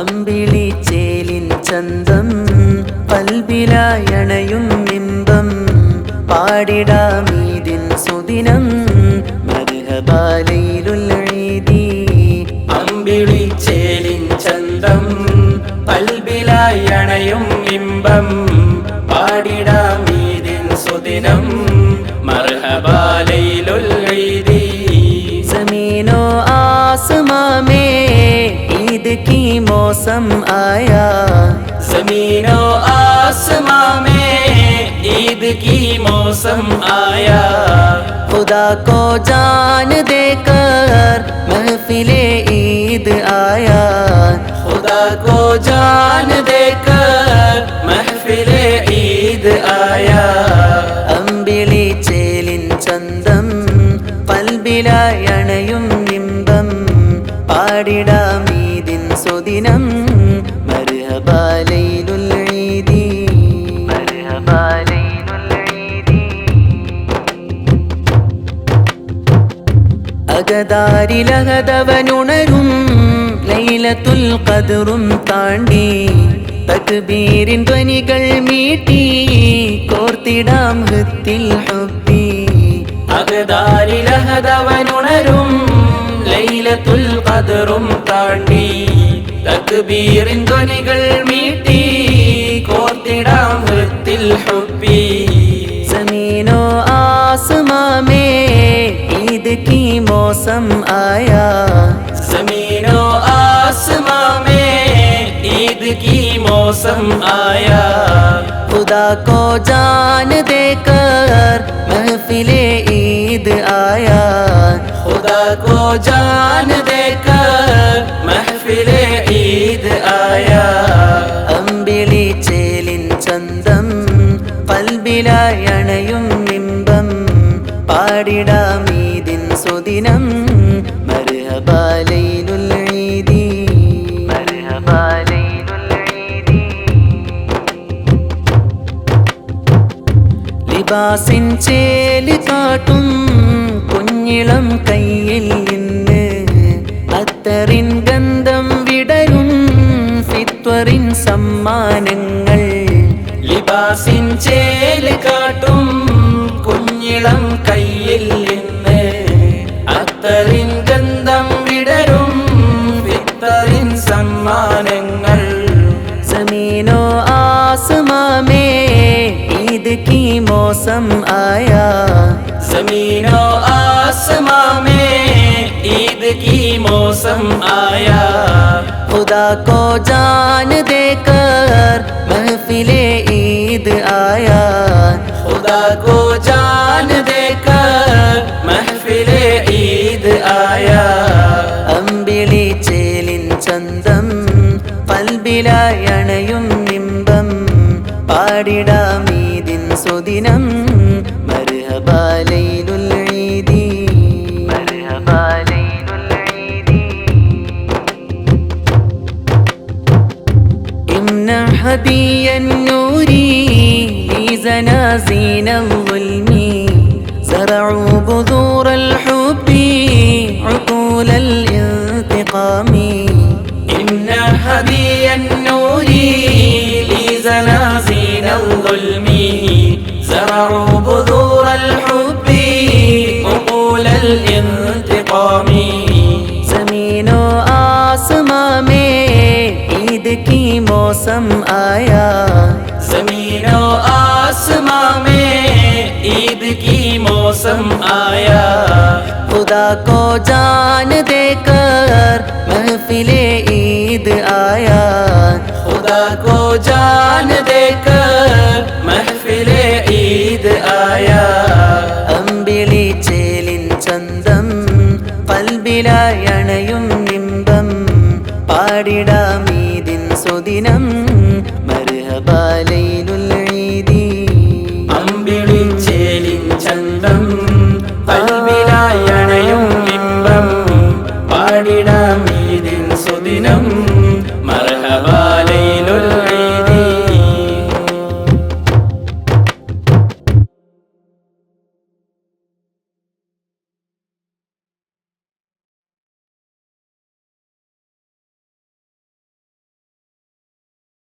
അമ്പിളിച്ചേലിൻ ചന്തം പൽബിലായണയും ബിംബം പാടിടാമീദിൻ സുദിനം മർഹബാ ലൈലുൽ ഈദി. അമ്പിളിച്ചേലിൻ ചന്തം പൽബിലായണയും ബിംബം പാടിടാമീദിൻ സുദിനം മർഹബാ ലൈലുൽ ഈദി. ज़मीनो आसमां में ईद की मौसम आया, ज़मीनो आसमां में ईद की मौसम आया. खुदा को जान देकर महफिले ईद आया, खुदा को जान देकर महफिले ईद आया. അമ്പിളിച്ചേലിൻ ചന്തം പൽബിലായണയും ബിംബം പാടിടാമീദിൻ സുദിനം മർഹബാ ലൈലുൽ ഈദി. മർഹബാ ലൈലുൽ ഈദി. അകതാരിലകതവനുണരും ലൈലത്തുൽ ഖദ്റും താണ്ടി തക്ബീരിൻ ധ്വനികൾ മീട്ടി കോർത്തിടാം ഹൃത്തിൽ ഹുബ്ബി. അകതാരിലഹദവനുണരും ലൈലത്തുൽ ഖദ്റും താണ്ടി തക്ബീറിൻ ധ്വനികൾ മീട്ടി കോർത്തിടാം ഹൃത്തിൽ ഹുബ്ബി. ज़मीनो आसमां में ईद की मौसम आया, ज़मीनो आसमां में ईद की मौसम आया. खुदा को जान देकर महफिले ईद आया, खुदा को जान देकर महफिले ईद आया. അമ്പിളിച്ചേലിൻ ചന്തം പൽബിലായണയും ബിംബം പാടിടാമീദിൻ സുദിനം മർഹബാ ലൈലുൽ ഈദി. മർഹബാ ലൈലുൽ ഈദി. ലിബാസിൻ ചേല് കാട്ടും കുഞ്ഞിളം കയ്യിൽ നിന്ന് അത്തറിൻ ഗന്ധം വിടരും ഫിത്വറിൻ സമ്മാനങ്ങൾ. ലിബാസിൻ ചേല് കാട്ടും കുഞ്ഞിളം കയ്യിൽ നിന്ന് അത്തറിൻ ഗന്ധം വിടരും ഫിത്തറിൻ സമ്മാനങ്ങൾ. ज़मीनो आसमां में ईद की मौसम आया, ज़मीनो आसमां में ईद की मौसम आया. खुदा को जान देकर महफिले ईद आया, खुदा को जान देकर महफिले ईद आया. അമ്പിളിച്ചേലിൻ ചന്തം പൽബിലായണയും ബിംബം പാടിടാമീദിൻ സുദിനം മർഹബാ ലൈലുൽ ഈദി. മർഹബാ ലൈലുൽ ഈദി. امنح هديا نوري لزنازين الظلم زرعوا بذور الحب عقول الانتقام. امنح هديا النور لزنازين الظلم زرعوا بذور الحب عقول الانتقام. ज़मीनो आसमां में ईद की मौसम आया, ज़मीनो आसमां में ईद की मौसम आया. खुदा को जान देकर महफिले ईद आया, खुदा को जान देकर महफिले ईद आया. അമ്പിളിച്ചേലിൻ ചന്തം പൽബിലായണയും ബിംബം പാടിടാമീദിൻ സുദിനം മർഹബാ ലൈലുൽ